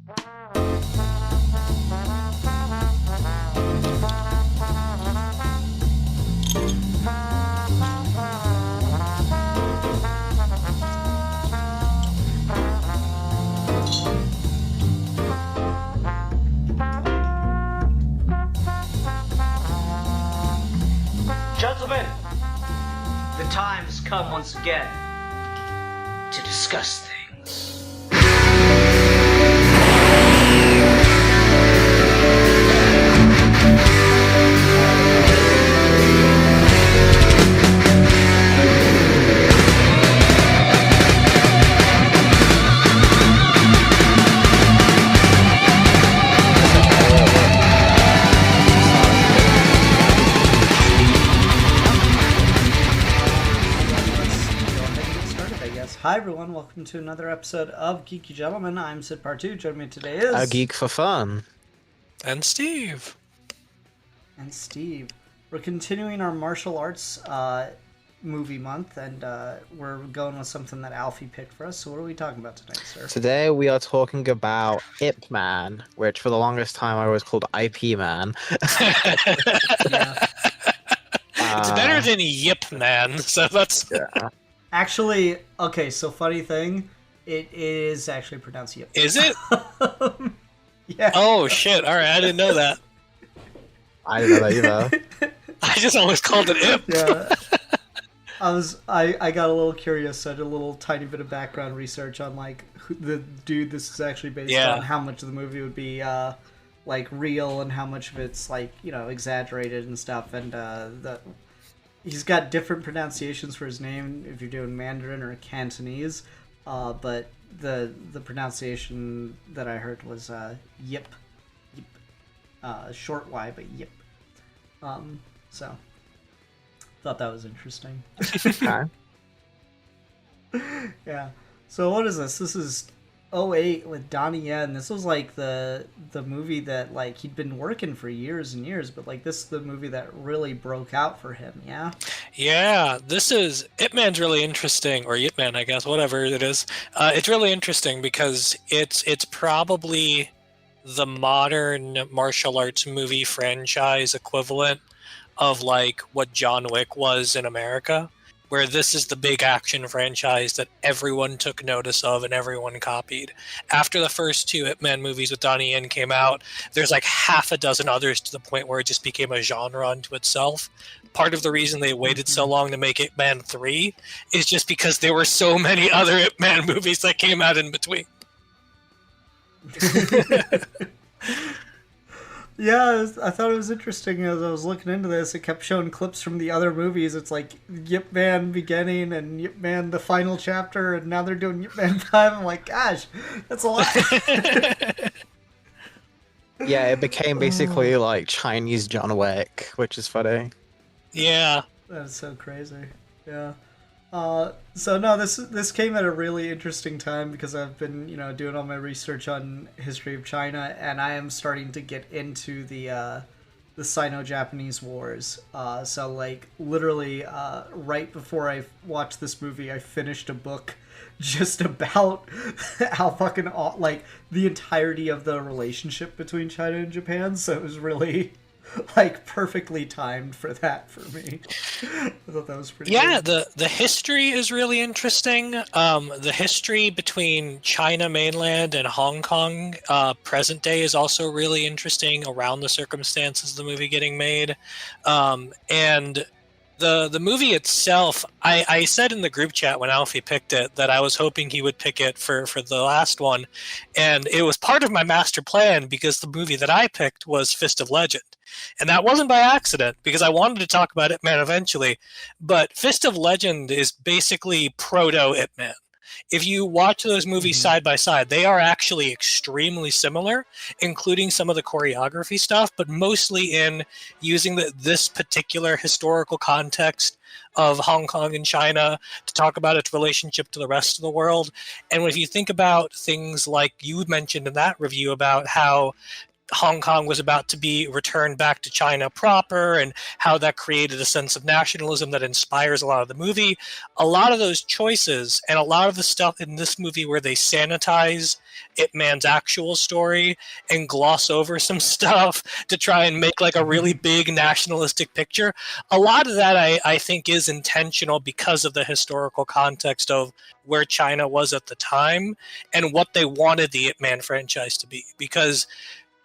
Gentlemen, the time has come once again to discuss things. Hi everyone, welcome to another episode of Geeky Gentlemen. I'm Sid Part 2. Joining me today is... A Geek for Fun. And Steve. And Steve. We're continuing our martial arts movie month, and we're going with something that Alfie picked for us. So what are we talking about tonight, sir? Today we are talking about Ip Man, which for the longest time I was called IP Man. Yeah. It's better than Yip Man, so that's... Yeah. Actually, okay, so funny thing, it is actually pronounced Yip. Is it? Yeah. Oh, shit. All right, I didn't know that. I didn't know that either. I just always called it Ip. Yeah. I got a little curious, so I did a little tiny bit of background research on like who, the dude this is actually based on, how much of the movie would be like real and how much of it's like, you know, exaggerated and stuff, and he's got different pronunciations for his name if you're doing Mandarin or Cantonese, but the pronunciation that I heard was Yip, short Y, but Yip. So thought that was interesting. Okay. Yeah. So what is this? This is 2008 with Donnie Yen. This was like the movie that like he'd been working for years and years, but like this is the movie that really broke out for him. Yeah. Yeah, this is... Ip Man's really interesting, or Yip Man, I guess, whatever it is. It's really interesting because it's probably the modern martial arts movie franchise equivalent of like what John Wick was in America, where this is the big action franchise that everyone took notice of and everyone copied. After the first two Ip Man movies with Donnie Yen came out, there's like half a dozen others to the point where it just became a genre unto itself. Part of the reason they waited so long to make Ip Man 3 is just because there were so many other Ip Man movies that came out in between. Yeah, I thought it was interesting as I was looking into this. It kept showing clips from the other movies. It's like Yip Man beginning and Yip Man the final chapter, and now they're doing Yip Man 5. I'm like, gosh, that's a lot. Yeah, it became basically like Chinese John Wick, which is funny. Yeah. That's so crazy. Yeah. So no, this came at a really interesting time because I've been, you know, doing all my research on history of China, and I am starting to get into the Sino-Japanese Wars. So like literally right before I watched this movie, I finished a book just about how fucking like the entirety of the relationship between China and Japan. So it was really like perfectly timed for that for me. I thought that was pretty good. The history is really interesting. The history between China mainland and Hong Kong present day is also really interesting around the circumstances of the movie getting made. And the movie itself, I said in the group chat when Alfie picked it that I was hoping he would pick it for the last one, and it was part of my master plan because the movie that I picked was Fist of Legend. And that wasn't by accident, because I wanted to talk about Ip Man eventually, but Fist of Legend is basically proto-Ip Man. If you watch those movies side by side, they are actually extremely similar, including some of the choreography stuff, but mostly in using this particular historical context of Hong Kong and China to talk about its relationship to the rest of the world. And if you think about things like you mentioned in that review about how Hong Kong was about to be returned back to China proper, and how that created a sense of nationalism that inspires a lot of the movie. A lot of those choices and a lot of the stuff in this movie where they sanitize Ip Man's actual story and gloss over some stuff to try and make like a really big nationalistic picture. A lot of that I think is intentional because of the historical context of where China was at the time and what they wanted the Ip Man franchise to be. Because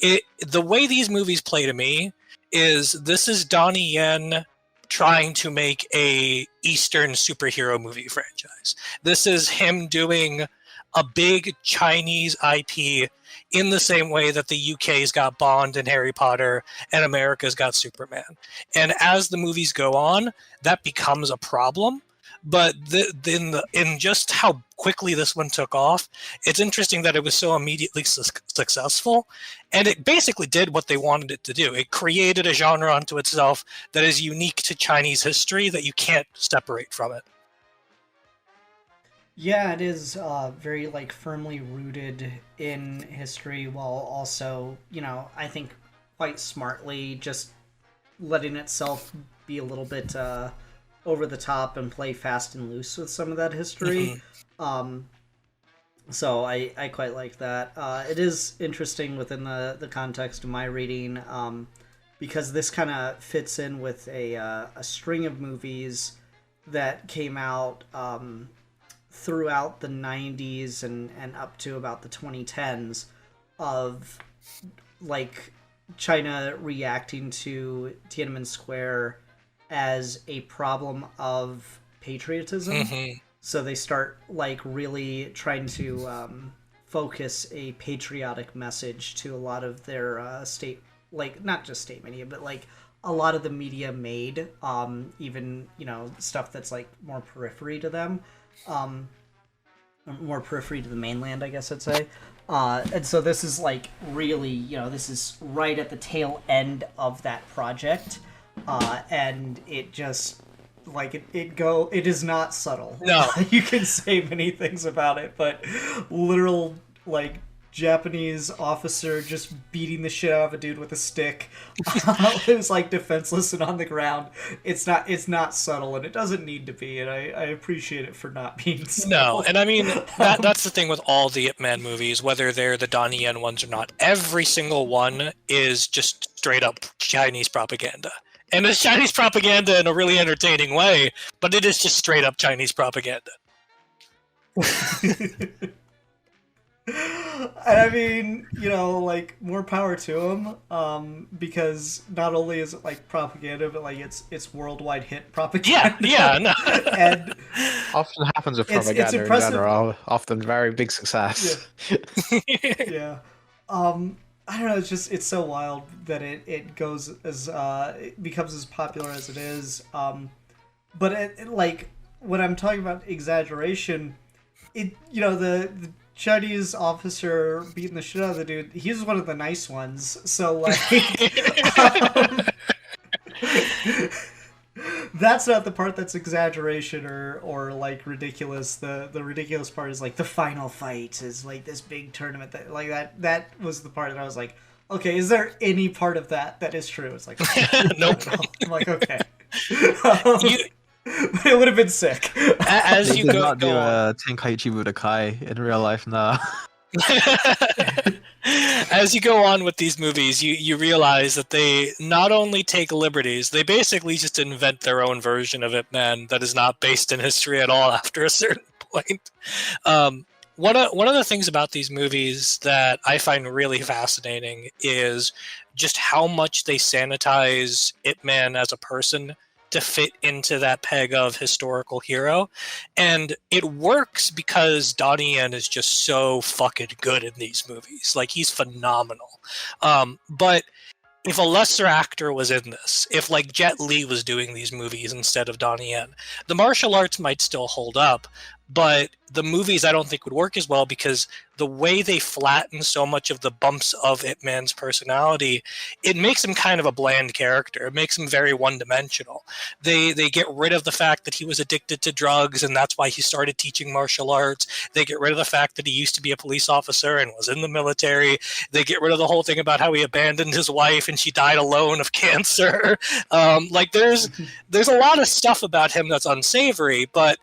the way these movies play to me is this is Donnie Yen trying to make a Eastern superhero movie franchise. This is him doing a big Chinese IP in the same way that the UK's got Bond and Harry Potter and America's got Superman. And as the movies go on, that becomes a problem. But in just how quickly this one took off, it's interesting that it was so immediately successful. And it basically did what they wanted it to do. It created a genre unto itself that is unique to Chinese history that you can't separate from it. Yeah, it is very like firmly rooted in history, while also, you know, I think quite smartly just letting itself be a little bit over the top and play fast and loose with some of that history. So I quite like that. It is interesting within the context of my reading, because this kind of fits in with a string of movies that came out throughout the 90s and up to about the 2010s of like China reacting to Tiananmen Square as a problem of patriotism. So they start like really trying to focus a patriotic message to a lot of their state, like not just state media, but like a lot of the media made, even, you know, stuff that's like more periphery to them, more periphery to the mainland, I guess I'd say. And so this is like really, you know, this is right at the tail end of that project. And it just like it is not subtle. No. You can say many things about it, but literal like Japanese officer just beating the shit out of a dude with a stick who's like defenseless and on the ground. It's not subtle, and it doesn't need to be, and I appreciate it for not being subtle. No, and I mean that's the thing with all the Ip Man movies, whether they're the Donnie Yen ones or not. Every single one is just straight up Chinese propaganda. And it's Chinese propaganda in a really entertaining way, but it is just straight up Chinese propaganda. And I mean, you know, like, more power to him, because not only is it like propaganda, but like it's worldwide hit propaganda. Yeah, no. And Often happens with propaganda in general. Often very big success. Yeah. I don't know. It's so wild that it goes as it becomes as popular as it is. But it like when I'm talking about exaggeration, it, you know, the Chinese officer beating the shit out of the dude, he's one of the nice ones. So like, that's not the part that's exaggeration or like ridiculous. The ridiculous part is like the final fight is like this big tournament that was the part that I was like, okay, is there any part of that is true? It's like, nope. I'm like, okay. But it would have been sick. As you did go, not do a Tenkaichi Budokai in real life now. As you go on with these movies, you realize that they not only take liberties, they basically just invent their own version of Ip Man that is not based in history at all after a certain point. One of the things about these movies that I find really fascinating is just how much they sanitize Ip Man as a person to fit into that peg of historical hero. And it works because Donnie Yen is just so fucking good in these movies. Like, he's phenomenal. But if a lesser actor was in this, if like Jet Li was doing these movies instead of Donnie Yen, the martial arts might still hold up, but the movies I don't think would work as well because the way they flatten so much of the bumps of Ip Man's personality, it makes him kind of a bland character. It makes him very one-dimensional. They get rid of the fact that he was addicted to drugs and that's why he started teaching martial arts. They get rid of the fact that he used to be a police officer and was in the military. They get rid of the whole thing about how he abandoned his wife and she died alone of cancer. Like there's a lot of stuff about him that's unsavory, but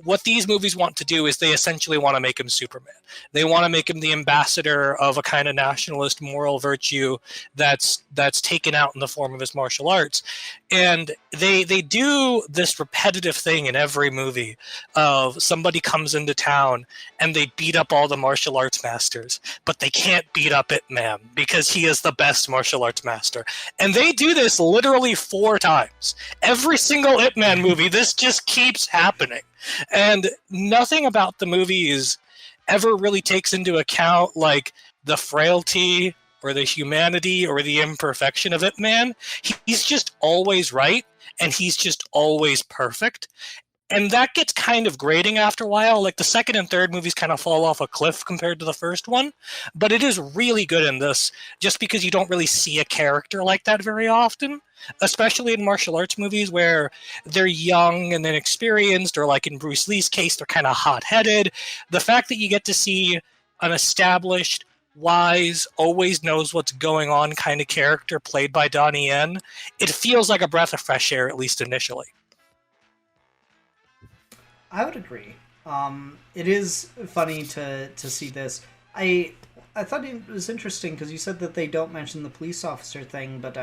what these movies want to do is they essentially want to make him Superman. They want to make him the ambassador of a kind of nationalist moral virtue that's taken out in the form of his martial arts. And they do this repetitive thing in every movie of somebody comes into town and they beat up all the martial arts masters, but they can't beat up Ip Man because he is the best martial arts master. And they do this literally 4 times. Every single Ip Man movie, this just keeps happening. And nothing about the movies ever really takes into account like the frailty or the humanity or the imperfection of Ip Man. He's just always right and he's just always perfect. And that gets kind of grating after a while. Like the second and third movies kind of fall off a cliff compared to the first one. But it is really good in this just because you don't really see a character like that very often. Especially in martial arts movies where they're young and inexperienced, or like in Bruce Lee's case, they're kind of hot-headed. The fact that you get to see an established, wise, always knows what's going on kind of character played by Donnie Yen, it feels like a breath of fresh air, at least initially. I would agree. It is funny to see this. I thought it was interesting because you said that they don't mention the police officer thing, but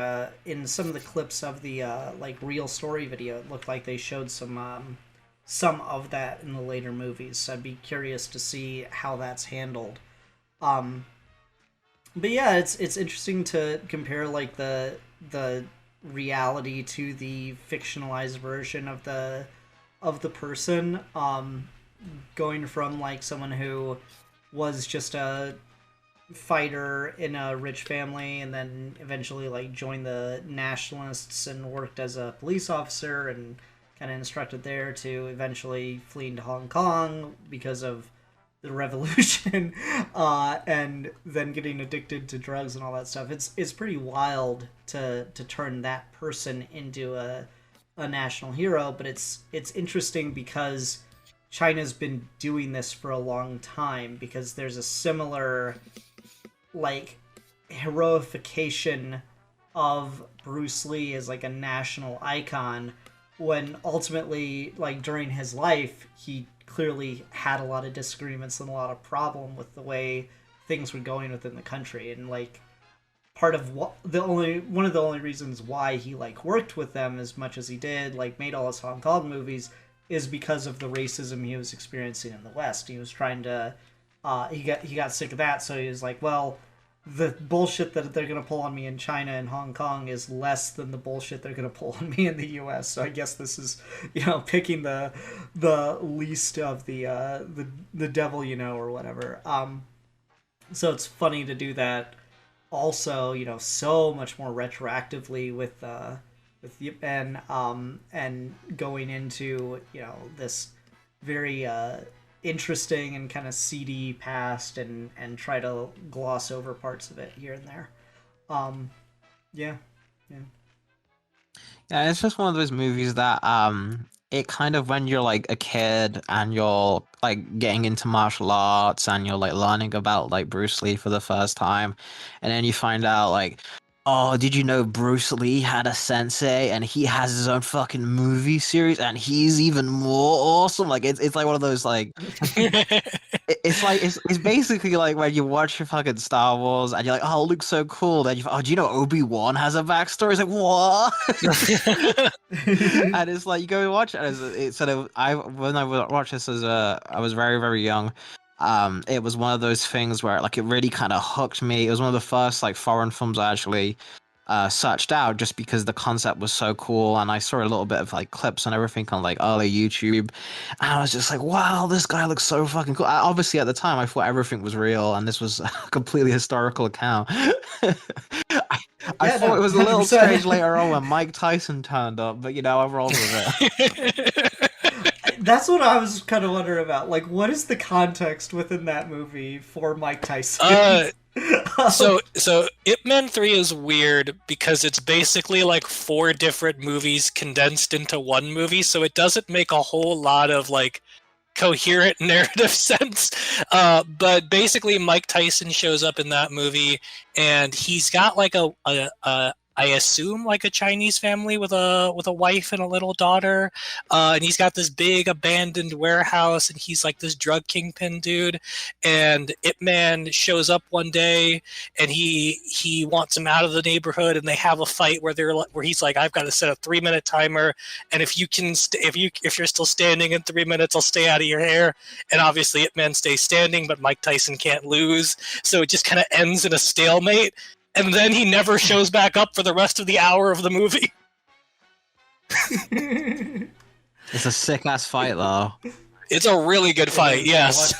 in some of the clips of the like real story video, it looked like they showed some of that in the later movies. So I'd be curious to see how that's handled. But yeah, it's interesting to compare like the reality to the fictionalized version of the person, going from like someone who was just a fighter in a rich family and then eventually like joined the nationalists and worked as a police officer and kind of instructed there to eventually fleeing to Hong Kong because of the revolution, and then getting addicted to drugs and all that stuff. It's pretty wild to turn that person into a national hero, but it's interesting because China's been doing this for a long time, because there's a similar like heroification of Bruce Lee as like a national icon, when ultimately like during his life he clearly had a lot of disagreements and a lot of problem with the way things were going within the country, and like part of one of the only reasons why he like worked with them as much as he did, like made all his Hong Kong movies, is because of the racism he was experiencing in the West. He was trying to he got sick of that, so he was like, well, the bullshit that they're going to pull on me in China and Hong Kong is less than the bullshit they're going to pull on me in the US. So I guess this is, picking the least of the devil, or whatever. So it's funny to do that also, so much more retroactively with Ip Man, and going into, this very interesting and kind of seedy past, and try to gloss over parts of it here and there. Yeah, it's just one of those movies that it kind of, when you're like a kid and you're like getting into martial arts and you're like learning about like Bruce Lee for the first time, and then you find out like, oh, did you know Bruce Lee had a sensei and he has his own fucking movie series and he's even more awesome? Like it's like one of those like it's basically like when you watch your fucking Star Wars and you're like, oh, it looks so cool. Then do you know Obi-Wan has a backstory? It's like, what? And it's like you go and watch it. When I watched this I was very, very young. It was one of those things where like it really kind of hooked me. It was one of the first like foreign films I actually searched out, just because the concept was so cool, and I saw a little bit of like clips and everything on like early YouTube, and I was just like, wow, this guy looks so fucking cool. Obviously at the time I thought everything was real and this was a completely historical account. I thought it was a little strange later on when Mike Tyson turned up, but I rolled with it. That's what I was kind of wondering about. Like, what is the context within that movie for Mike Tyson? So Ip Man 3 is weird because it's basically like 4 different movies condensed into one movie, so it doesn't make a whole lot of like coherent narrative sense. But basically Mike Tyson shows up in that movie and he's got like a I assume like a Chinese family with a wife and a little daughter, and he's got this big abandoned warehouse, and he's like this drug kingpin dude. And Ip Man shows up one day, and he wants him out of the neighborhood, and they have a fight where he's like, I've got to set a 3-minute timer, and if you're still standing in 3 minutes, I'll stay out of your hair. And obviously Ip Man stays standing, but Mike Tyson can't lose, so it just kind of ends in a stalemate. And then he never shows back up for the rest of the hour of the movie. It's a sick ass fight, though. It's a really good fight, yes.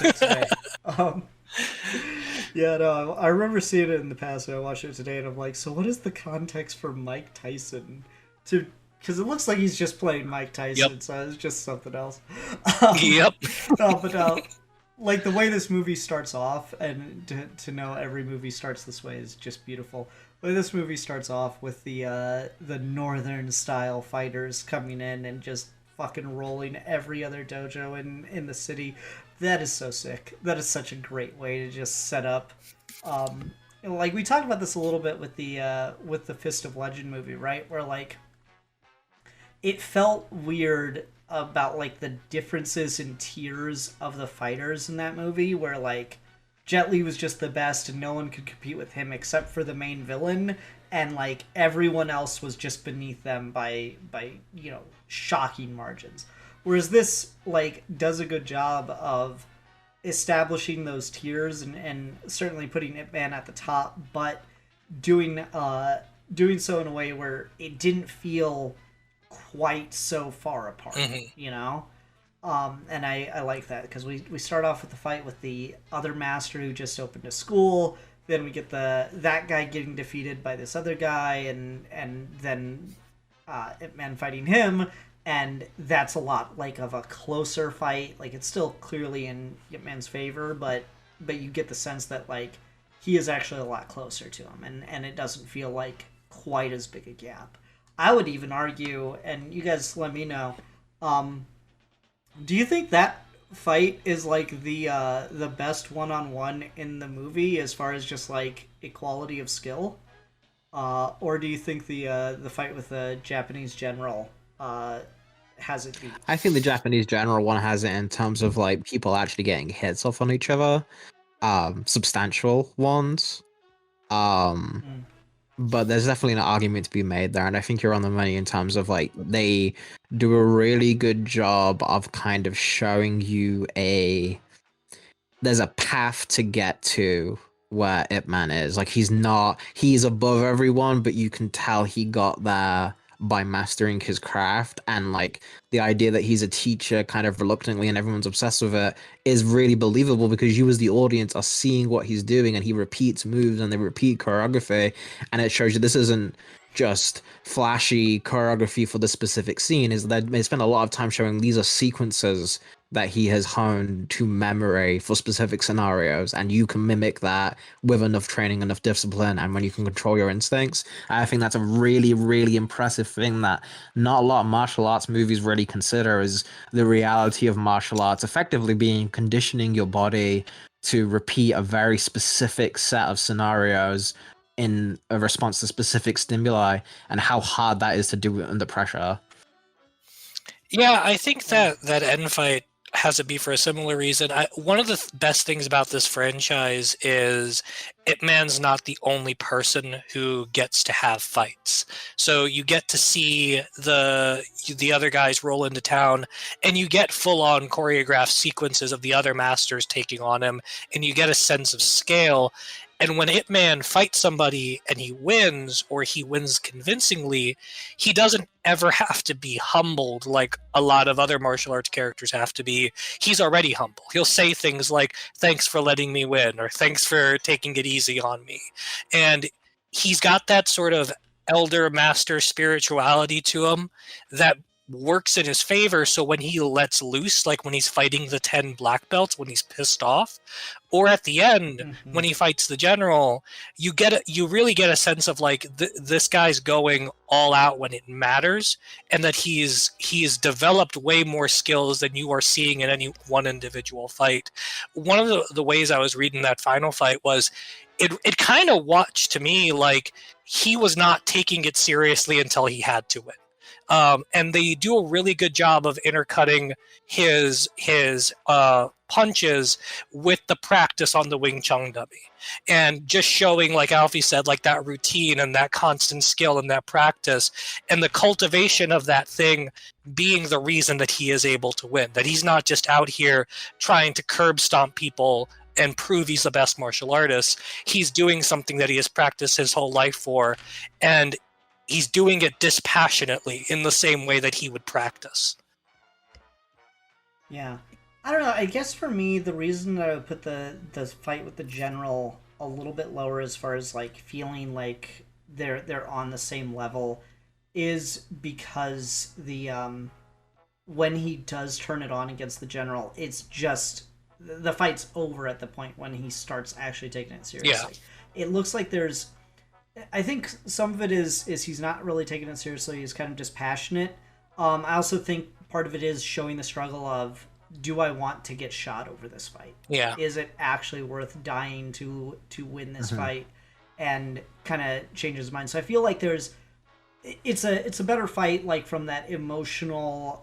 Yeah, no, I remember seeing it in the past, and I watched it today, and I'm like, so what is the context for Mike Tyson? Because it looks like he's just playing Mike Tyson, yep. So it's just something else. Yep. Like, the way this movie starts off, and to know every movie starts this way is just beautiful. The way this movie starts off with the northern-style fighters coming in and just fucking rolling every other dojo in the city, that is so sick. That is such a great way to just set up... like, we talked about this a little bit with the Fist of Legend movie, right? Where, like, it felt weird about like the differences in tiers of the fighters in that movie, where like Jet Li was just the best and no one could compete with him except for the main villain, and like everyone else was just beneath them by shocking margins. Whereas this like does a good job of establishing those tiers and certainly putting Ip Man at the top, but doing so in a way where it didn't feel quite so far apart, you know? And I like that, because we start off with the fight with the other master who just opened a school, then we get that guy getting defeated by this other guy, and then Ip Man fighting him, and that's a lot like of a closer fight. Like, it's still clearly in Ip Man's favor, but you get the sense that like he is actually a lot closer to him, and it doesn't feel like quite as big a gap. I would even argue, and you guys let me know, do you think that fight is like the best one-on-one in the movie as far as just like equality of skill? Or do you think the fight with the Japanese general has it beat? I think the Japanese general one has it in terms of like people actually getting hits off on each other. Substantial ones. But there's definitely an argument to be made there, and I think you're on the money in terms of like they do a really good job of kind of showing you there's a path to get to where Ip Man is. Like he's above everyone, but you can tell he got there by mastering his craft, and like the idea that he's a teacher kind of reluctantly and everyone's obsessed with it is really believable, because you as the audience are seeing what he's doing, and he repeats moves and they repeat choreography, and it shows you this isn't just flashy choreography for the specific scene. Is that they spend a lot of time showing these are sequences that he has honed to memory for specific scenarios, and you can mimic that with enough training, enough discipline, and when you can control your instincts. I think that's a really, really impressive thing that not a lot of martial arts movies really consider, is the reality of martial arts effectively being conditioning your body to repeat a very specific set of scenarios in a response to specific stimuli, and how hard that is to do under pressure. Yeah, I think that end fight has to be for a similar reason. One of the best things about this franchise is Ip Man's not the only person who gets to have fights. So you get to see the other guys roll into town, and you get full-on choreographed sequences of the other masters taking on him, and you get a sense of scale. And when Ip Man fights somebody and he wins, or he wins convincingly, he doesn't ever have to be humbled like a lot of other martial arts characters have to be. He's already humble. He'll say things like, "Thanks for letting me win," or "Thanks for taking it easy on me." And he's got that sort of elder master spirituality to him that works in his favor. So when he lets loose, like when he's fighting the 10 black belts, when he's pissed off, or at the end when he fights the general, you really get a sense of like this guy's going all out when it matters, and that he's developed way more skills than you are seeing in any one individual fight. One of the ways I was reading that final fight was it kind of watched to me like he was not taking it seriously until he had to win. And they do a really good job of intercutting his punches with the practice on the Wing Chun dummy, and just showing, like Alfie said, like that routine and that constant skill and that practice and the cultivation of that thing being the reason that he is able to win. That he's not just out here trying to curb stomp people and prove he's the best martial artist. He's doing something that he has practiced his whole life for, and he's doing it dispassionately in the same way that he would practice. Yeah. I don't know. I guess for me, the reason that I would put the fight with the general a little bit lower as far as like feeling like they're on the same level is because the when he does turn it on against the general, it's just the fight's over at the point when he starts actually taking it seriously. Yeah. It looks like there's, I think some of it is he's not really taking it seriously. He's kind of just passionate. I also think part of it is showing the struggle of, do I want to get shot over this fight? Yeah. Is it actually worth dying to win this fight? And kind of changes his mind. So I feel like it's a better fight, like from that emotional,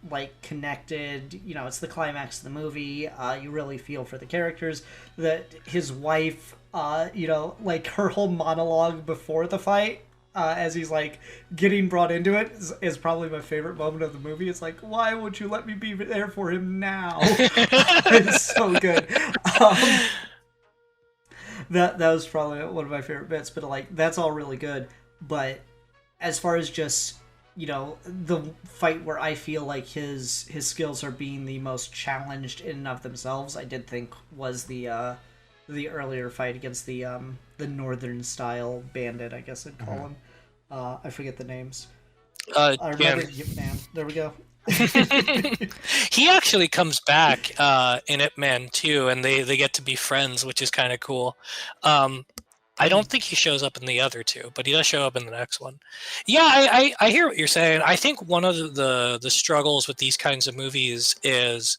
like connected, you know, it's the climax of the movie. You really feel for the characters. That his wife, you know, like her whole monologue before the fight, as he's like getting brought into it is probably my favorite moment of the movie. It's like, why won't you let me be there for him now? It's so good. That was probably one of my favorite bits, but like that's all really good. But as far as just, you know, the fight where I feel like his skills are being the most challenged in and of themselves, I did think was the earlier fight against the northern style bandit, I guess I'd call him. I forget the names. I remember Ip Man. There we go. He actually comes back in Ip Man too, and they get to be friends, which is kind of cool. I don't think he shows up in the other two, but he does show up in the next one. Yeah, I hear what you're saying. I think one of the struggles with these kinds of movies is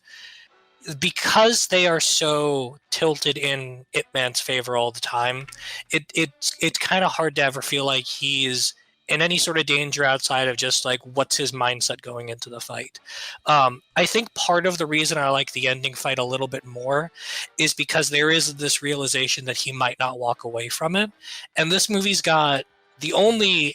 because they are so tilted in Ip Man's favor all the time, it's kind of hard to ever feel like he's in any sort of danger outside of just like what's his mindset going into the fight. I think part of the reason I like the ending fight a little bit more is because there is this realization that he might not walk away from it. And this movie's got the only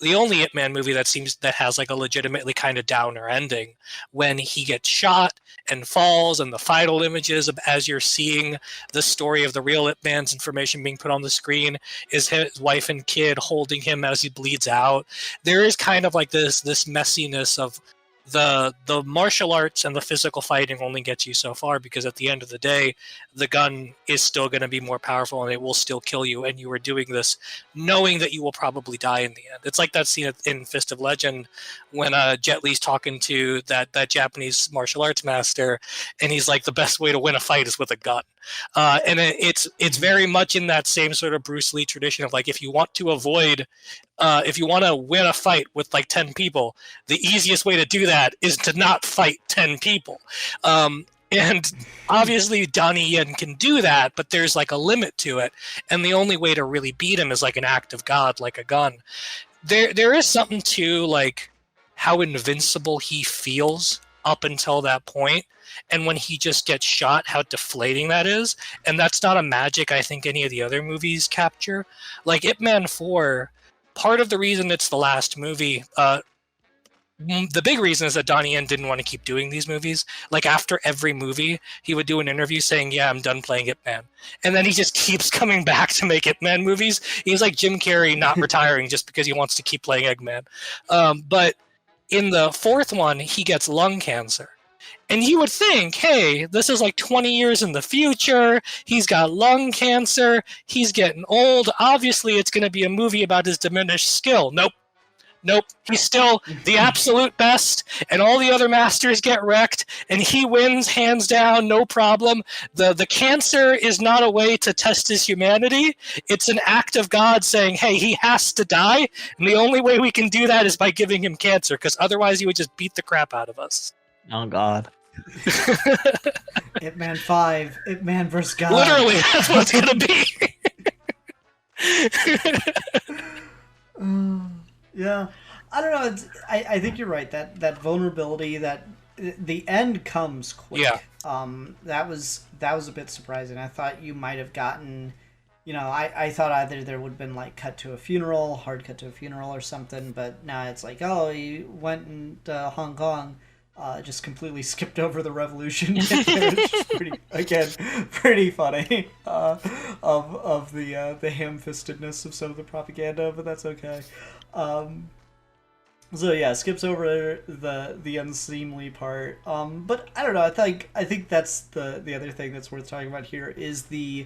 Ip Man movie that has like a legitimately kind of downer ending, when he gets shot and falls, and the final images of, as you're seeing the story of the real Ip Man's information being put on the screen, is his wife and kid holding him as he bleeds out. There is kind of like this messiness of the martial arts and the physical fighting only gets you so far, because at the end of the day, the gun is still going to be more powerful and it will still kill you, and you are doing this knowing that you will probably die in the end. It's like that scene in Fist of Legend when Jet Li's talking to that Japanese martial arts master, and he's like, the best way to win a fight is with a gun. And it's very much in that same sort of Bruce Lee tradition of like, if you want to win a fight with like 10 people, the easiest way to do that is to not fight 10 people. And obviously Donnie Yen can do that, but there's like a limit to it. And the only way to really beat him is like an act of God, like a gun. There is something to like how invincible he feels up until that point. And when he just gets shot, how deflating that is. And that's not a magic I think any of the other movies capture. Like Ip Man 4, part of the reason it's the last movie, the big reason is that Donnie Yen didn't want to keep doing these movies. Like after every movie, he would do an interview saying, yeah, I'm done playing Ip Man. And then he just keeps coming back to make Ip Man movies. He's like Jim Carrey not retiring just because he wants to keep playing Eggman. But in the fourth one, he gets lung cancer. And you would think, hey, this is like 20 years in the future. He's got lung cancer. He's getting old. Obviously, it's going to be a movie about his diminished skill. Nope. Nope, he's still the absolute best, and all the other masters get wrecked, and he wins hands down, no problem. The cancer is not a way to test his humanity. It's an act of God saying, hey, he has to die, and the only way we can do that is by giving him cancer, because otherwise he would just beat the crap out of us. Oh God. Ip Man 5, Ip Man vs. God. Literally, that's what it's gonna be. Yeah, I don't know. I think you're right. That vulnerability, that the end comes quick. Yeah. That was a bit surprising. I thought you might have gotten, I thought either there would have been like hard cut to a funeral or something. But now it's like, oh, he went into Hong Kong, just completely skipped over the revolution. Which is pretty funny. Of the ham-fistedness of some of the propaganda, but that's okay. So yeah, skips over the unseemly part. But I don't know. I think that's the other thing that's worth talking about here is the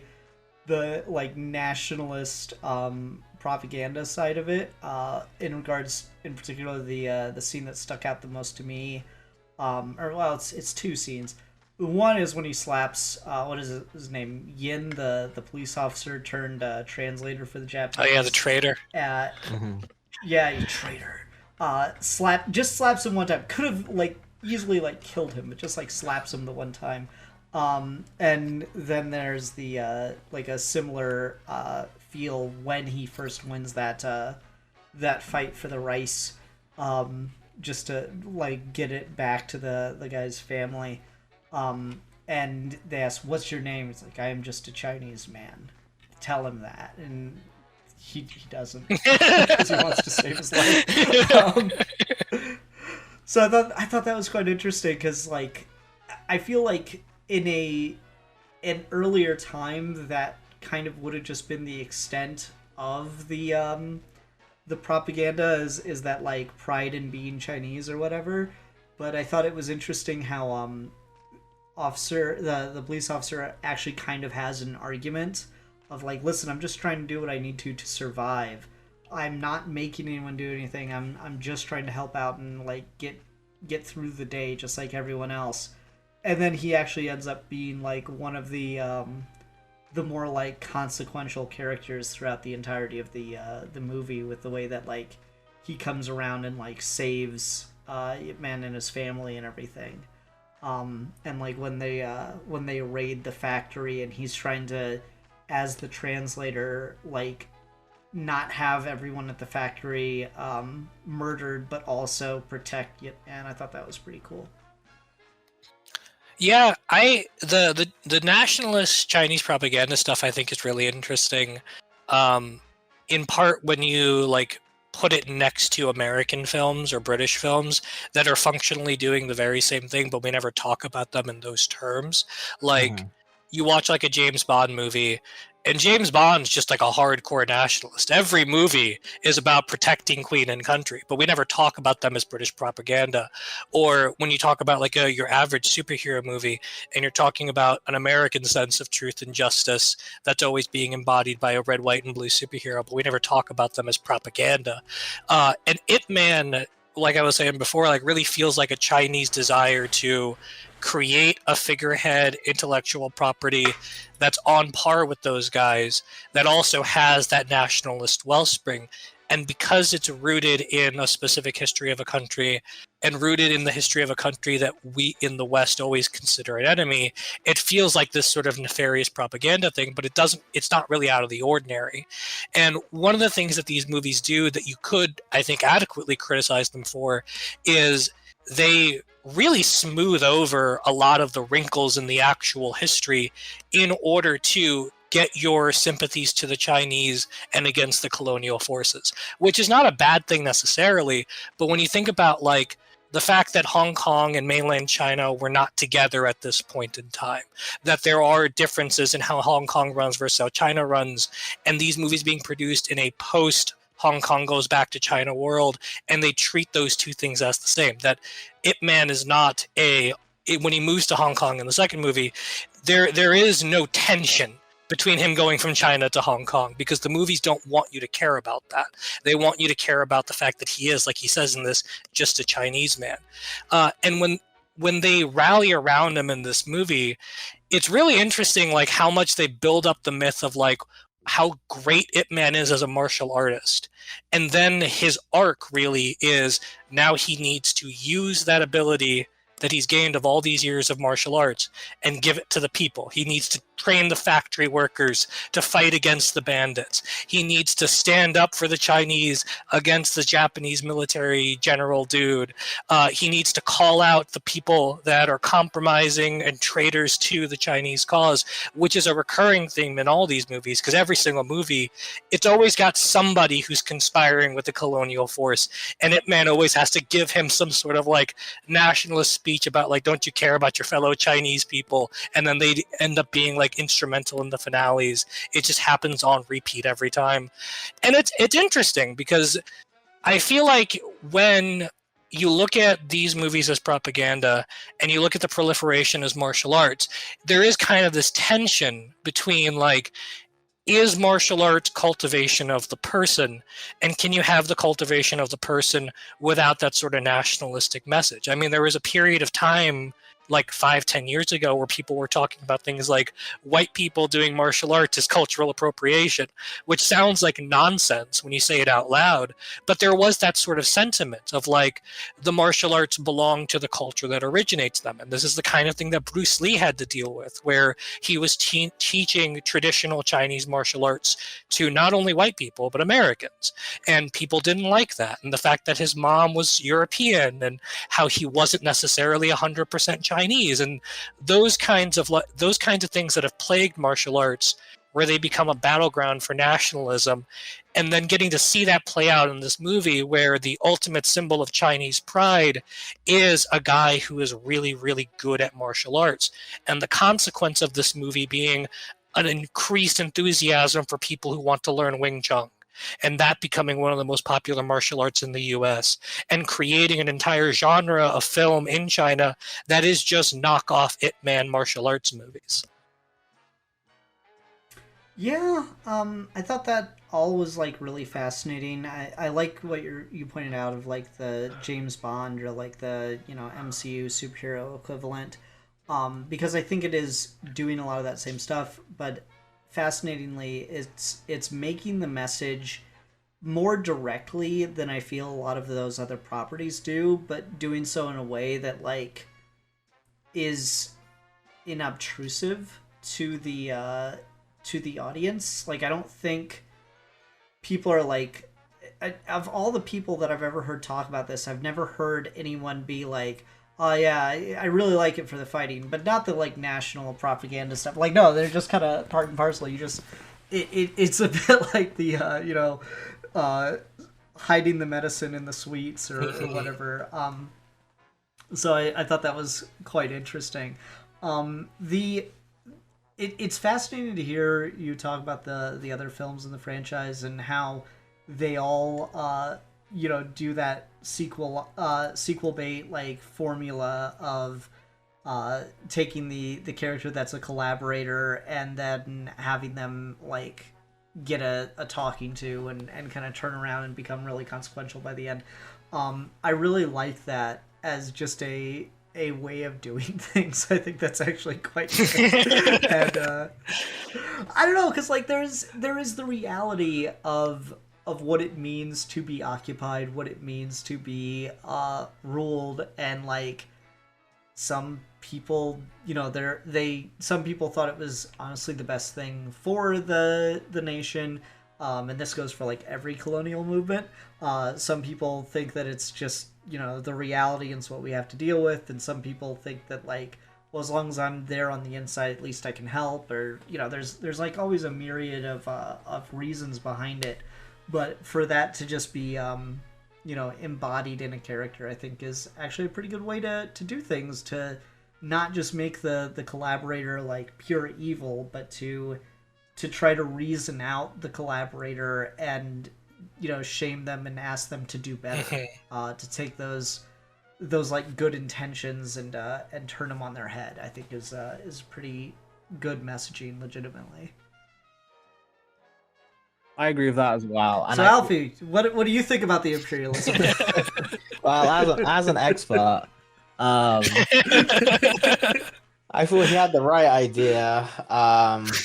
like nationalist propaganda side of it. In regards, in particular, the scene that stuck out the most to me. It's two scenes. One is when he slaps what is his name, Yin, the police officer turned translator for the Japanese. Oh yeah, the traitor. Yeah, you traitor. Slaps him one time. Could have easily killed him, but just slaps him the one time. And then there's the a similar feel when he first wins that fight for the rice, just to get it back to the guy's family. And they ask, "What's your name?" It's like, "I am just a Chinese man." Tell him that, and he doesn't, because he wants to save his life. So I thought that was quite interesting, because I feel like in an earlier time that kind of would have just been the extent of the propaganda is that pride in being Chinese or whatever. But I thought it was interesting how the police officer actually kind of has an argument of listen, I'm just trying to do what I need to survive. I'm not making anyone do anything. I'm just trying to help out and get through the day just like everyone else. And then he actually ends up being one of the more consequential characters throughout the entirety of the movie, with the way that he comes around and saves Ip Man and his family and everything. And when they raid the factory and he's trying to, as the translator, not have everyone at the factory murdered, but also protect Ip Man. I thought that was pretty cool. Yeah, the nationalist Chinese propaganda stuff I think is really interesting. In part when you put it next to American films or British films that are functionally doing the very same thing, but we never talk about them in those terms. You watch a James Bond movie, and James Bond's just a hardcore nationalist. Every movie is about protecting Queen and country, but we never talk about them as British propaganda. Or when you talk about your average superhero movie, and you're talking about an American sense of truth and justice that's always being embodied by a red, white, and blue superhero, but we never talk about them as propaganda. And Ip Man, like I was saying before, really feels like a Chinese desire to create a figurehead intellectual property that's on par with those guys, that also has that nationalist wellspring. And because it's rooted in a specific history of a country, and rooted in the history of a country that we in the West always consider an enemy, it feels like this sort of nefarious propaganda thing, but it's not really out of the ordinary. And one of the things that these movies do that you could, I think, adequately criticize them for is they really smooth over a lot of the wrinkles in the actual history in order to get your sympathies to the Chinese and against the colonial forces, which is not a bad thing necessarily. But when you think about the fact that Hong Kong and mainland China were not together at this point in time, that there are differences in how Hong Kong runs versus how China runs, and these movies being produced in a post Hong Kong goes back to China world, and they treat those two things as the same. That Ip Man is not when he moves to Hong Kong in the second movie, there is no tension between him going from China to Hong Kong, because the movies don't want you to care about that. They want you to care about the fact that he is, like he says in this, just a Chinese man. And when they rally around him in this movie, it's really interesting, like how much they build up the myth of like how great Ip Man is as a martial artist. And then his arc really is now he needs to use that ability that he's gained of all these years of martial arts and give it to the people. He needs to train the factory workers to fight against the bandits. He needs to stand up for the Chinese against the Japanese military general dude. He needs to call out the people that are compromising and traitors to the Chinese cause, which is a recurring theme in all these movies, because every single movie, it's always got somebody who's conspiring with the colonial force, and Ip Man always has to give him some sort of like nationalist speech about like, don't you care about your fellow Chinese people? And then they end up being like instrumental in the finales. It just happens on repeat every time. And it's interesting because I feel like when you look at these movies as propaganda and you look at the proliferation as martial arts, there is kind of this tension between like, is martial arts cultivation of the person, and can you have the cultivation of the person without that sort of nationalistic message? I mean, there was a period of time like 5-10 years ago where people were talking about things like white people doing martial arts is cultural appropriation, which sounds like nonsense when you say it out loud, but there was that sort of sentiment of like the martial arts belong to the culture that originates them. And this is the kind of thing that Bruce Lee had to deal with, where he was teaching traditional Chinese martial arts to not only white people but Americans, and people didn't like that. And the fact that his mom was European and how he wasn't necessarily 100% Chinese, and those kinds of things that have plagued martial arts, where they become a battleground for nationalism, and then getting to see that play out in this movie, where the ultimate symbol of Chinese pride is a guy who is really, really good at martial arts, and the consequence of this movie being an increased enthusiasm for people who want to learn Wing Chun, and that becoming one of the most popular martial arts in the US, and creating an entire genre of film in China that is just knockoff Ip Man martial arts movies. Yeah, I thought that all was like really fascinating. I like what you pointed out of like the James Bond or like the MCU superhero equivalent, because I think it is doing a lot of that same stuff, but fascinatingly, it's making the message more directly than I feel a lot of those other properties do, but doing so in a way that like is inobtrusive to the audience. Like, I don't think people are like, of all the people that I've ever heard talk about this, I've never heard anyone be like, oh yeah, I really like it for the fighting, but not the like national propaganda stuff. Like, no, they're just kind of part and parcel. You just it's a bit like the hiding the medicine in the sweets or whatever. So I thought that was quite interesting. It's fascinating to hear you talk about the other films in the franchise and how they all do that sequel bait like formula of taking the character that's a collaborator and then having them like get a talking to and kind of turn around and become really consequential by the end. I really like that as just a way of doing things. I think that's actually quite good. And I don't know, because like there is the reality of what it means to be occupied, what it means to be ruled, and like some people, some people thought it was honestly the best thing for the nation, and this goes for like every colonial movement. Some people think that it's just the reality and it's what we have to deal with, and some people think that like, well, as long as I'm there on the inside, at least I can help, or there's like always a myriad of reasons behind it. But for that to just be embodied in a character, I think is actually a pretty good way to do things, to not just make the collaborator like pure evil, but to try to reason out the collaborator and shame them and ask them to do better, to take those like good intentions and turn them on their head. I think is pretty good messaging legitimately. I agree with that as well. And So Alfie, what do you think about the imperialism? well, as an expert, um, I thought he had the right idea,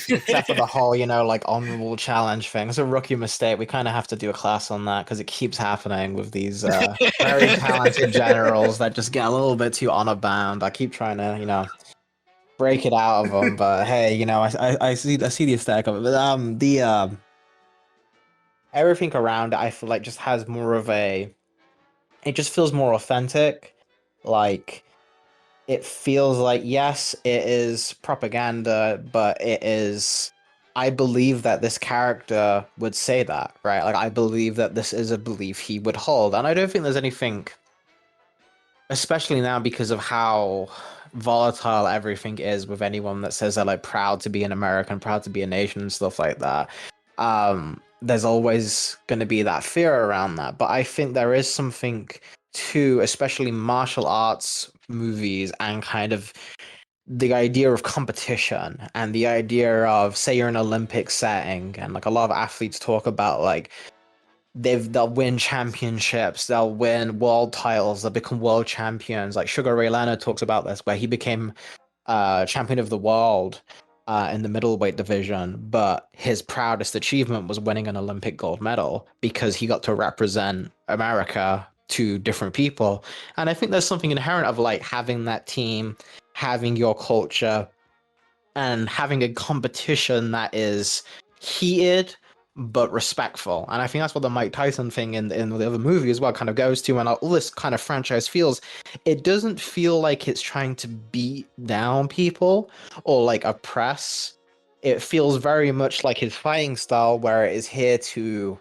except for the whole, like honorable challenge thing. It's a rookie mistake. We kind of have to do a class on that because it keeps happening with these very talented generals that just get a little bit too honor bound. I keep trying to, break it out of them, but hey, I see the aesthetic of it. But the everything around it, I feel like just has more of it just feels more authentic, like. It feels like, yes, it is propaganda, but it is. I believe that this character would say that, right? Like, I believe that this is a belief he would hold. And I don't think there's anything, especially now because of how volatile everything is with anyone that says they're like proud to be an American, proud to be a nation, and stuff like that. There's always going to be that fear around that. But I think there is something to, especially martial arts movies and kind of the idea of competition and the idea of, say you're in an Olympic setting, and like a lot of athletes talk about like they'll win championships, they'll win world titles, they'll become world champions. Like Sugar Ray Leonard talks about this, where he became champion of the world in the middleweight division, but his proudest achievement was winning an Olympic gold medal because he got to represent America to different people. And I think there's something inherent of like having that team, having your culture, and having a competition that is heated but respectful. And I think that's what the Mike Tyson thing in the other movie as well kind of goes to, and all this kind of franchise feels. It doesn't feel like it's trying to beat down people or like oppress. It feels very much like his fighting style, where it is here to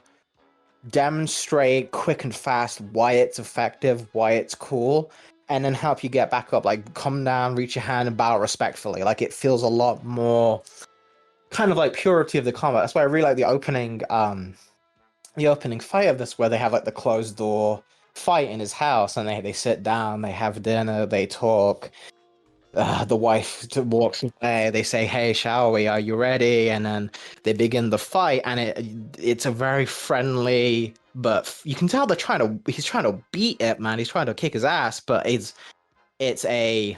demonstrate quick and fast why it's effective, why it's cool, and then help you get back up. Like, come down, reach your hand, and bow respectfully. Like, it feels a lot more kind of like purity of the combat. That's why I really like the opening fight of this, where they have like the closed door fight in his house, and they sit down, they have dinner, they talk. The wife walks away. They say, "Hey, shall we? Are you ready?" And then they begin the fight, and it's a very friendly, but you can tell he's trying to beat Ip Man. He's trying to kick his ass, but it's a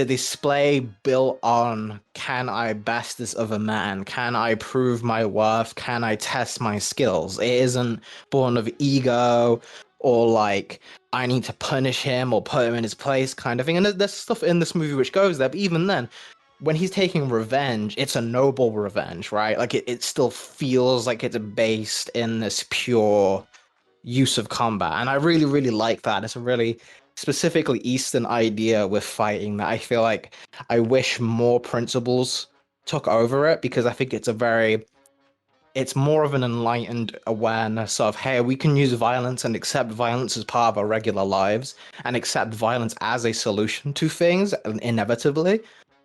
display built on, can I best this other man? Can I prove my worth? Can I test my skills? It isn't born of ego or like, I need to punish him or put him in his place kind of thing. And there's stuff in this movie which goes there, but even then, when he's taking revenge, it's a noble revenge, right? Like, it still feels like it's based in this pure use of combat. And I really, really like that. It's a really specifically Eastern idea with fighting that I feel like I wish more principles took over it, because I think it's more of an enlightened awareness of, hey, we can use violence and accept violence as part of our regular lives and accept violence as a solution to things inevitably,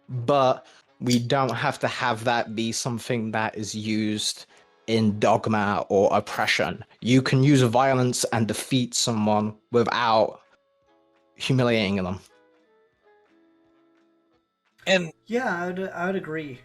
but we don't have to have that be something that is used in dogma or oppression. You can use violence and defeat someone without humiliating them. And Yeah, I would agree.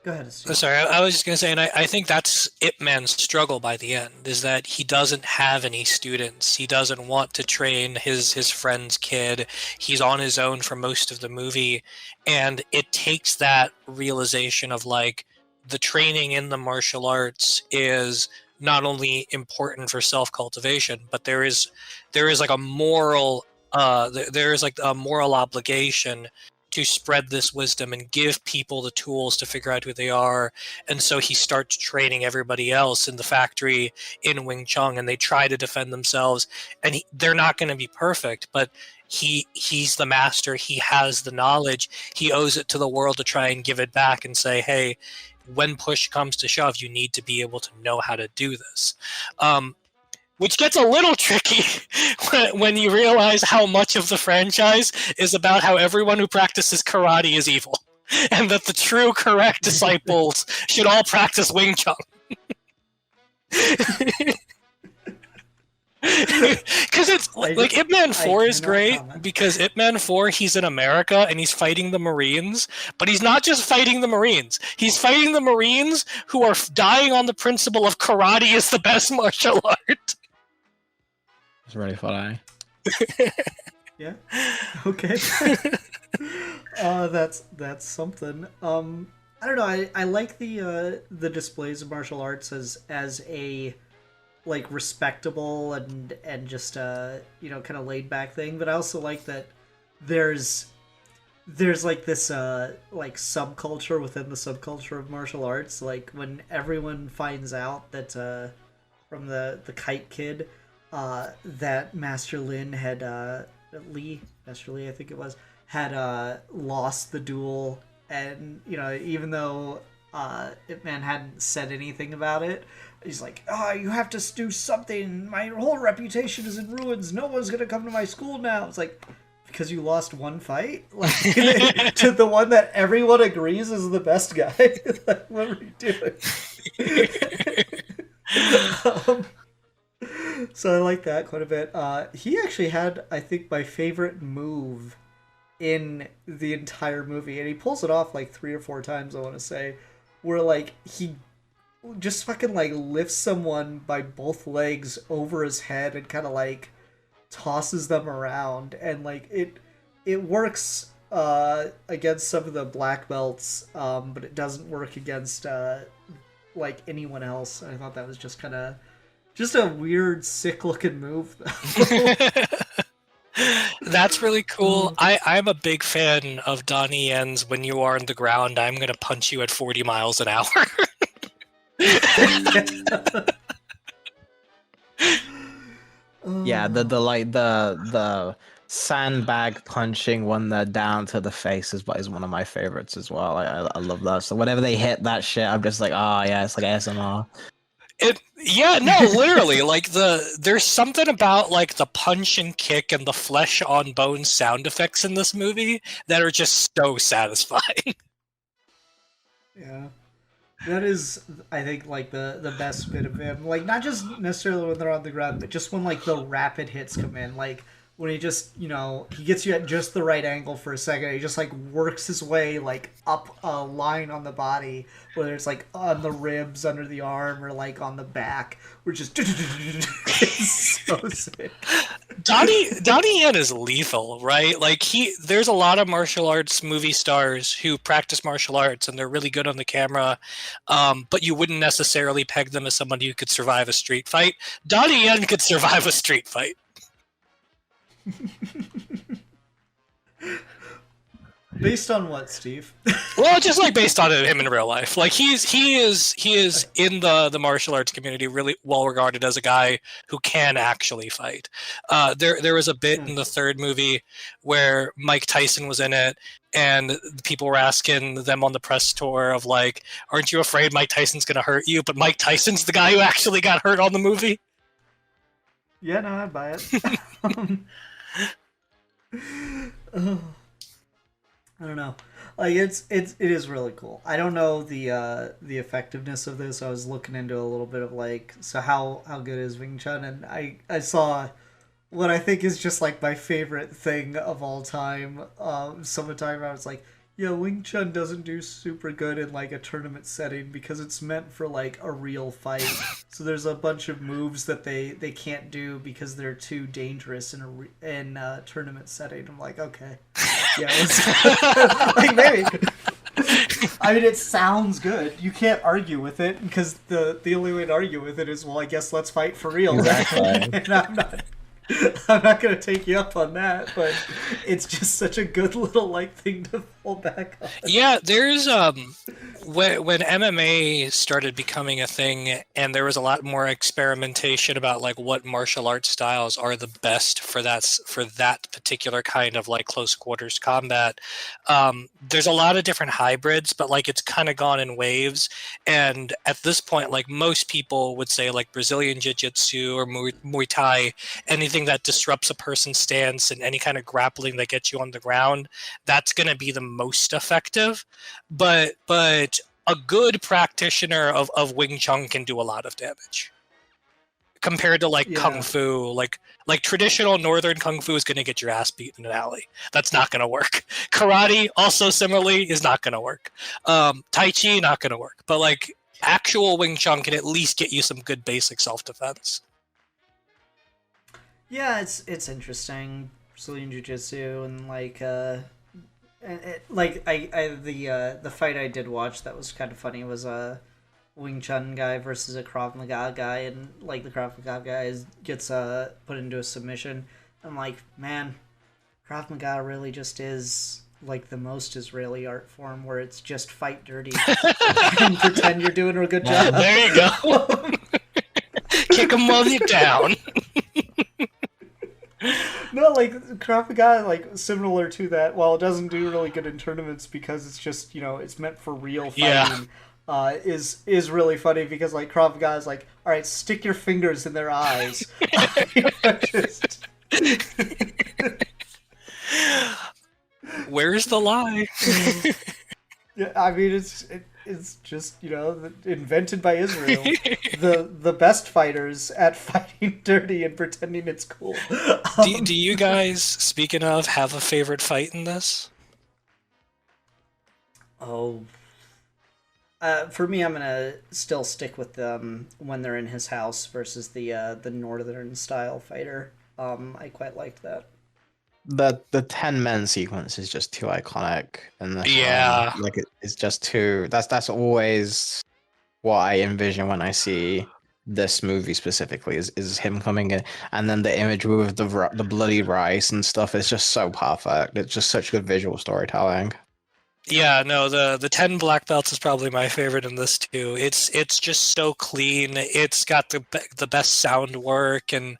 Go ahead, Steve. sorry, I was just gonna say, and I think that's Ip Man's struggle by the end, is that he doesn't have any students. He doesn't want to train his friend's kid. He's on his own for most of the movie, and it takes that realization of like, the training in the martial arts is not only important for self-cultivation, but there is like a moral there is like a moral obligation to spread this wisdom and give people the tools to figure out who they are. And so he starts training everybody else in the factory in Wing Chun, and they try to defend themselves, and they're not going to be perfect, but he's the master. He has the knowledge. He owes it to the world to try and give it back and say, hey, when push comes to shove, you need to be able to know how to do this. Which gets a little tricky when you realize how much of the franchise is about how everyone who practices karate is evil, and that the true correct disciples should all practice Wing Chun. Because it's like Ip Man 4 is great comment. because Ip Man 4 he's in America and he's fighting the Marines, but he's not just fighting the Marines. He's fighting the Marines who are dying on the principle of karate is the best martial art. It's really funny. Yeah. Okay. That's something. I don't know. I like the displays of martial arts as a like respectable and just you know, kind of laid back thing, but I also like that there's like this like subculture within the subculture of martial arts. Like when everyone finds out that from the Kite Kid that Master Lin had Master Lee I think it was, had lost the duel, and you know, even though Ip Man hadn't said anything about it, he's like, you have to do something. My whole reputation is in ruins. No one's gonna come to my school now. It's like, because you lost one fight, like to the one that everyone agrees is the best guy. Like, what were you doing? So I like that quite a bit. He actually had, I think, my favorite move in the entire movie, and he pulls it off like 3 or 4 times, I want to say, where like he just fucking like lifts someone by both legs over his head and kind of like tosses them around, and like it works against some of the black belts, but it doesn't work against like anyone else. I thought that was just kind of just a weird, sick looking move though. That's really cool. I'm a big fan of Donnie Yen's "When you are on the ground, I'm gonna punch you at 40 miles an hour." Yeah, the sandbag punching when they're down to the face is one of my favorites as well. I love that. So whenever they hit that shit, I'm just like, oh yeah, it's like ASMR. Literally, like there's something about like the punch and kick and the flesh on bone sound effects in this movie that are just so satisfying. Yeah. That is, I think, like the best bit of him. Like, not just necessarily when they're on the ground, but just when like the rapid hits come in. Like when he just, you know, he gets you at just the right angle for a second. He just like works his way like up a line on the body, whether it's like on the ribs, under the arm, or like on the back. We're just it's so sick. Donnie Yen is lethal, right? Like there's a lot of martial arts movie stars who practice martial arts and they're really good on the camera, but you wouldn't necessarily peg them as somebody who could survive a street fight. Donnie Yen could survive a street fight. Based on what, Steve? Well, just like based on him in real life. Like he is in the martial arts community really well regarded as a guy who can actually fight. There was a bit in the third movie where Mike Tyson was in it, and people were asking them on the press tour of like, aren't you afraid Mike Tyson's gonna hurt you? But Mike Tyson's the guy who actually got hurt on the movie. Yeah, no, I buy it. I don't know. Like it is really cool. I don't know the effectiveness of this. I was looking into a little bit of like, so how good is Wing Chun, and I saw what I think is just like my favorite thing of all time. Sometime I was like, yeah, Wing Chun doesn't do super good in like a tournament setting because it's meant for like a real fight. So there's a bunch of moves that they can't do because they're too dangerous in a tournament setting. I'm like, okay, yeah, like maybe. I mean, it sounds good. You can't argue with it because the only way to argue with it is, well, I guess let's fight for real. Exactly. And I'm not gonna take you up on that, but it's just such a good little like thing to fall back on. Yeah, there's when MMA started becoming a thing, and there was a lot more experimentation about like what martial arts styles are the best for that particular kind of like close quarters combat. There's a lot of different hybrids, but like it's kind of gone in waves. And at this point, like most people would say like Brazilian Jiu-Jitsu or Muay Thai, anything that disrupts a person's stance and any kind of grappling that gets you on the ground, that's going to be the most effective. But a good practitioner of Wing Chun can do a lot of damage. compared to like Yeah. kung fu. Like traditional northern kung fu is going to get your ass beat in an alley. That's not going to work. Karate also similarly is not going to work. Tai Chi not going to work. But like actual Wing Chun can at least get you some good basic self-defense. Yeah, it's interesting. Brazilian Jiu-Jitsu and the fight I did watch that was kind of funny was a Wing Chun guy versus a Krav Maga guy, and like the Krav Maga guy gets put into a submission. I'm like, man, Krav Maga really just is like the most Israeli art form where it's just fight dirty and pretend you're doing a good job. There you go. Kick them while you're down. No, like Krav Maga, like similar to that. While it doesn't do really good in tournaments because it's just it's meant for real fighting. Yeah. Is really funny because like Krav Maga is like, all right, stick your fingers in their eyes. Just... Where's the lie? Yeah, I mean it's just invented by Israel, the best fighters at fighting dirty and pretending it's cool. Do you guys, speaking of, have a favorite fight in this? Oh. For me, I'm gonna still stick with when they're in his house versus the northern style fighter. I quite liked that. The 10 men sequence is just too iconic, and Yeah. like it's just too. That's always what I envision when I see this movie specifically is him coming in, and then the image with the bloody rice and stuff is just so perfect. It's just such good visual storytelling. Yeah, no, the 10 black belts is probably my favorite in this too. It's just so clean. It's got the best sound work, and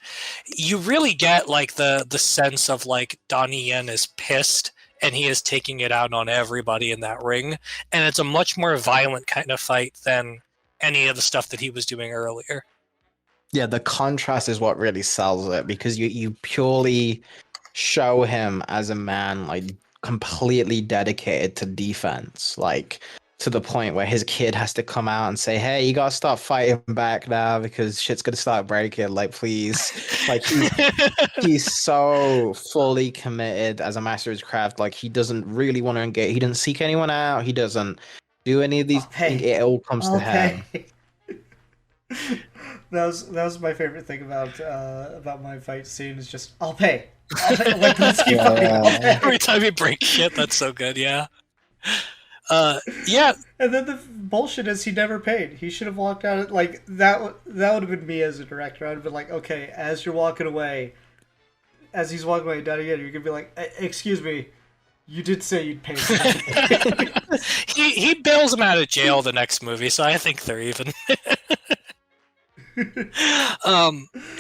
you really get like the sense of like Donnie Yen is pissed and he is taking it out on everybody in that ring, and it's a much more violent kind of fight than any of the stuff that he was doing earlier. Yeah, the contrast is what really sells it, because you purely show him as a man like completely dedicated to defense, like to the point where his kid has to come out and say, hey, you gotta stop fighting back now because shit's gonna start breaking, like please. Like he's so fully committed as a master of his craft. Like he doesn't really want to engage, he doesn't seek anyone out, he doesn't do any of these things. It all comes to him. That was my favorite thing about my fight scene is just I'll pay. Like, let's keep fighting. I'll pay. Every time you break shit, that's so good. Yeah. Yeah. And then the bullshit is he never paid. He should have walked out. Like that would have been me as a director. I'd have been like, okay, as you're walking away, as he's walking away down again, you're gonna be like, excuse me, you did say you'd pay. He bails him out of jail the next movie, so I think they're even.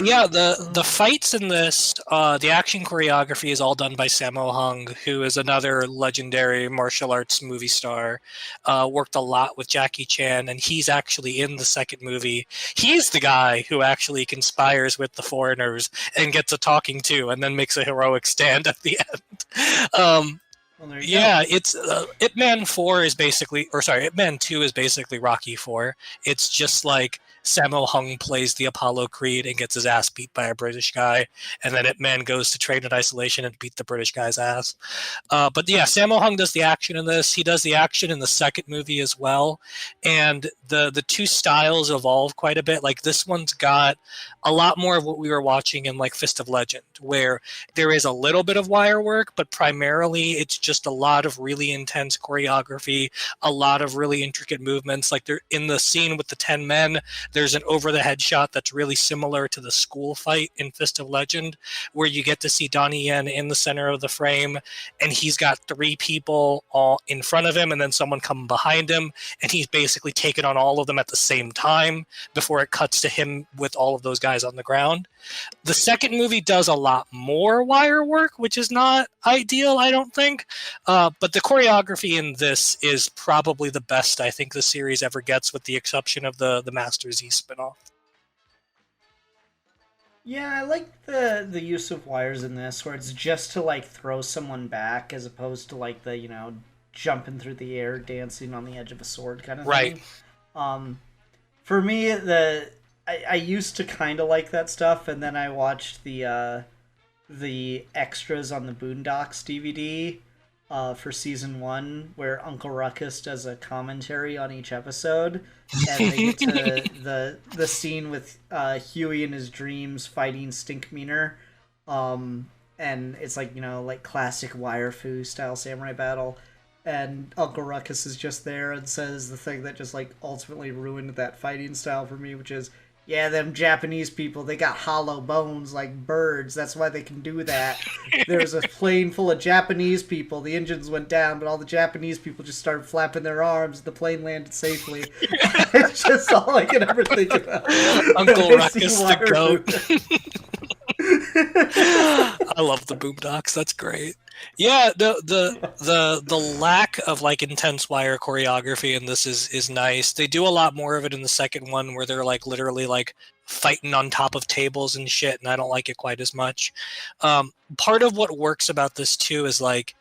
Yeah, the fights in this, the action choreography is all done by Sammo Hung, who is another legendary martial arts movie star. Worked a lot with Jackie Chan, and he's actually in the second movie. He's the guy who actually conspires with the foreigners and gets a talking to, and then makes a heroic stand at the end. Yeah, it's Ip Man 4 is basically, or sorry, Ip Man 2 is basically Rocky 4. It's just like Sammo Hung plays the Apollo Creed and gets his ass beat by a British guy, and then Ip Man goes to train in isolation and beat the British guy's ass. But yeah, Sammo Hung does the action in this. He does the action in the second movie as well, and the two styles evolve quite a bit. Like this one's got a lot more of what we were watching in like Fist of Legend, where there is a little bit of wire work, but primarily it's just a lot of really intense choreography, a lot of really intricate movements. Like they're in the scene with the 10 men, there's an over-the-head shot that's really similar to the school fight in Fist of Legend, where you get to see Donnie Yen in the center of the frame, and he's got 3 people all in front of him, and then someone coming behind him, and he's basically taken on all of them at the same time before it cuts to him with all of those guys on the ground. The second movie does a lot more wire work, which is not ideal, I don't think. But the choreography in this is probably the best I think the series ever gets, with the exception of the Master Z spinoff. Yeah, I like the use of wires in this, where it's just to like throw someone back, as opposed to like the jumping through the air, dancing on the edge of a sword kind of thing. Right. For me, I used to kind of like that stuff, and then I watched the extras on the Boondocks DVD for season 1, where Uncle Ruckus does a commentary on each episode, and they get to the scene with Huey in his dreams fighting Stinkmeaner, and it's like, like classic wire fu style samurai battle. And Uncle Ruckus is just there and says the thing that just like ultimately ruined that fighting style for me, which is, yeah, them Japanese people, they got hollow bones like birds. That's why they can do that. There was a plane full of Japanese people. The engines went down, but all the Japanese people just started flapping their arms. The plane landed safely. It's just all I can ever think about. Uncle Ruckus the goat. I love the Boondocks. That's great. Yeah, the lack of like intense wire choreography in this is nice. They do a lot more of it in the second one, where they're like literally like fighting on top of tables and shit, and I don't like it quite as much. Part of what works about this too is like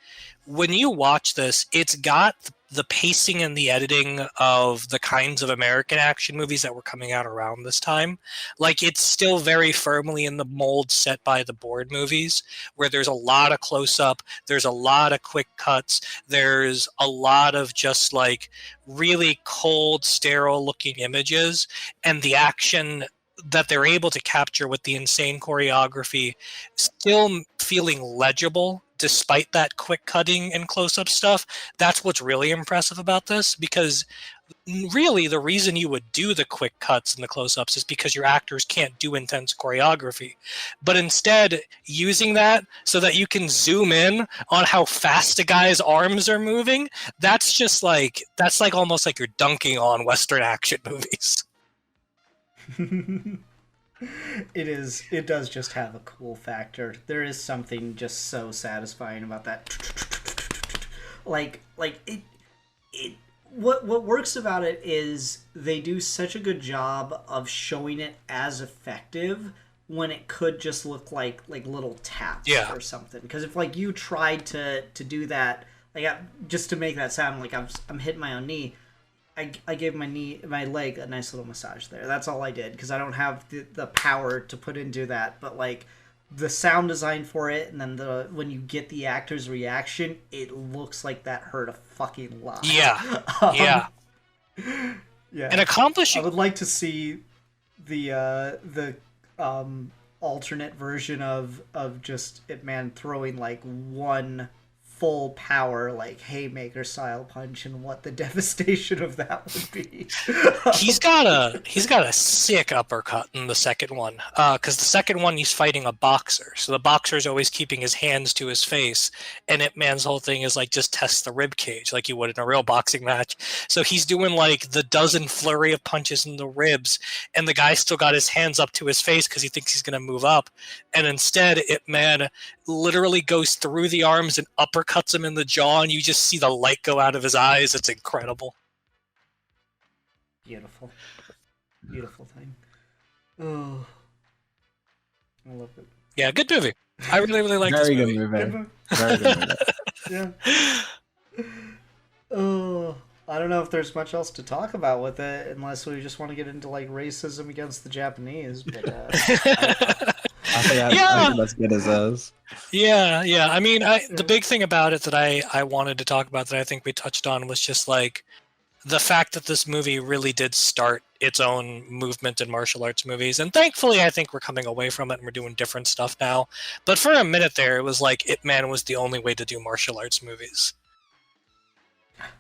when you watch this, it's got the pacing and the editing of the kinds of American action movies that were coming out around this time. Like, it's still very firmly in the mold set by the Bourne movies, where there's a lot of close-up, there's a lot of quick cuts, there's a lot of just, like, really cold, sterile-looking images, and the action that they're able to capture with the insane choreography still feeling legible despite that quick cutting and close-up stuff. That's what's really impressive about this, because really the reason you would do the quick cuts and the close-ups is because your actors can't do intense choreography. But instead, using that so that you can zoom in on how fast a guy's arms are moving, that's like almost like you're dunking on Western action movies. It does just have a cool factor. There is something just so satisfying about that. Like what works about it is they do such a good job of showing it as effective when it could just look like little taps or something. Because if like you tried to do that, like just to make that sound like I'm hitting my own knee, I gave my leg a nice little massage there. That's all I did, because I don't have the power to put into that. But like the sound design for it, and then when you get the actor's reaction, it looks like that hurt a fucking lot. Yeah, yeah. And accomplishing. I would like to see the alternate version of just Ip Man throwing like one full power like haymaker style punch, and what the devastation of that would be. He's got a sick uppercut in the second one, because the second one he's fighting a boxer, so the boxer is always keeping his hands to his face, and Ip Man's whole thing is like just test the rib cage like you would in a real boxing match. So he's doing like the dozen flurry of punches in the ribs, and the guy still got his hands up to his face because he thinks he's gonna move up, and instead Ip Man literally goes through the arms and uppercuts him in the jaw, and you just see the light go out of his eyes. It's incredible. Beautiful thing. Oh, I love it. Yeah, good movie. I really like this movie. Very good movie. Yeah. Oh, I don't know if there's much else to talk about with it, unless we just want to get into like racism against the Japanese. But I think that's good as is. Yeah. I mean, the big thing about it that I wanted to talk about that I think we touched on was just like the fact that this movie really did start its own movement in martial arts movies. And thankfully, I think we're coming away from it and we're doing different stuff now. But for a minute there, it was like Ip Man was the only way to do martial arts movies.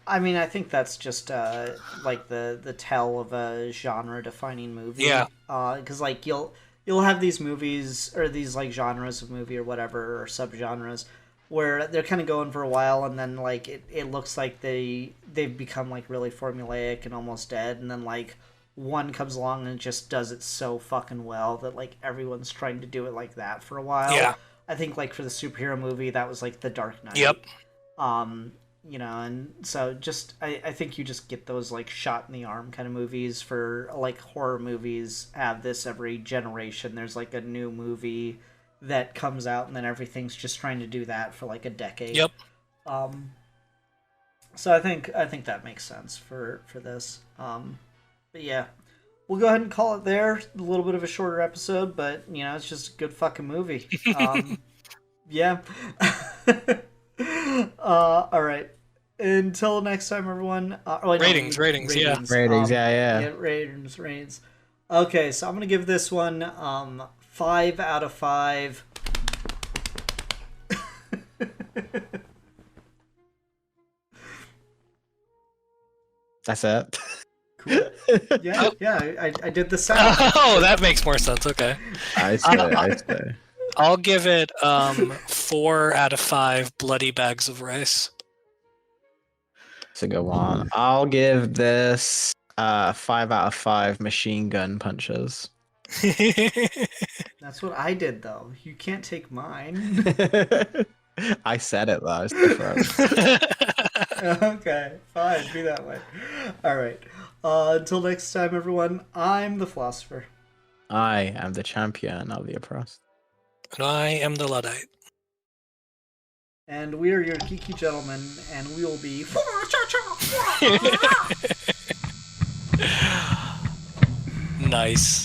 I mean, I think that's just like the tell of a genre-defining movie. Yeah. Because like you'll have these movies or these like genres of movie or whatever, or subgenres, where they're kind of going for a while, and then like it looks like they've become like really formulaic and almost dead, and then like one comes along and just does it so fucking well that like everyone's trying to do it like that for a while. Yeah. I think like for the superhero movie, that was like The Dark Knight. Yep. And so just I think you just get those like shot in the arm kind of movies. For like horror movies have this every generation. There's like a new movie that comes out, and then everything's just trying to do that for like a decade. Yep. So I think that makes sense for this. But yeah, we'll go ahead and call it there. A little bit of a shorter episode, but you know, it's just a good fucking movie. Yeah. All right. Until next time, everyone. Ratings, yeah. Yeah. Ratings. Okay, so I'm gonna give this one 5 out of 5. That's it. Cool. Yeah. I did the sound. Oh, that makes more sense. Okay. I say. I'll give it 4 out of 5 bloody bags of rice. That's a good one. I'll give this 5 out of 5 machine gun punches. That's what I did, though. You can't take mine. I said it though. It's different. Okay, fine. Be that way. All right. Until next time, everyone. I'm the philosopher. I am the champion of the oppressed. And I am the Luddite. And we are your geeky gentlemen, and we will be. Nice.